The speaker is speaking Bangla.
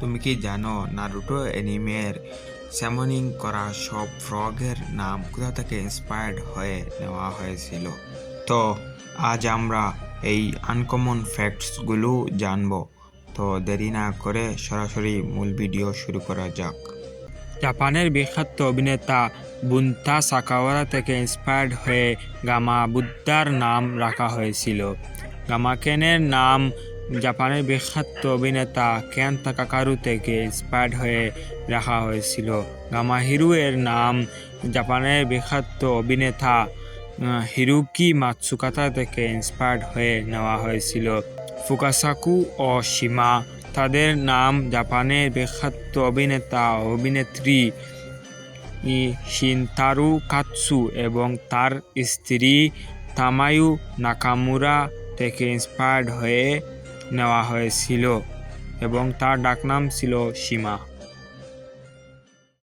তুমি কি জানো নারুটো অ্যানিমের স্যামনিং করা সব ফ্রগের নাম কোথা থেকে ইন্সপায়ার্ড হয়ে নেওয়া হয়েছিল? তো আজ আমরা এই আনকমন ফ্যাক্টসগুলো জানবো। তো দেরি না করে সরাসরি মূল ভিডিও শুরু করা যাক। জাপানের বিখ্যাত অভিনেতা বুন্তা সাকাওয়ারা থেকে ইন্সপায়ার্ড হয়ে গামা বুদ্ধার নাম রাখা হয়েছিল। গামা কেনের নাম জাপানের বিখ্যাত অভিনেতা কেন তাকাকারু থেকে ইন্সপায়ার্ড হয়ে রাখা হয়েছিল। গামা হিরু এর নাম জাপানের বিখ্যাত অভিনেতা হিরুকি মাতসুকাতা থেকে ইন্সপায়ার্ড হয়ে নেওয়া হয়েছিল। ফুকাসাকু ও সীমা তাদের নাম জাপানের বিখ্যাত অভিনেতা ও অভিনেত্রী শিনতারু কাতসু এবং তার স্ত্রী তামায়ু নাকামুরা থেকে ইন্সপায়ার্ড হয়ে নেওয়া হয়েছিল এবং তার ডাকনাম ছিল সীমা।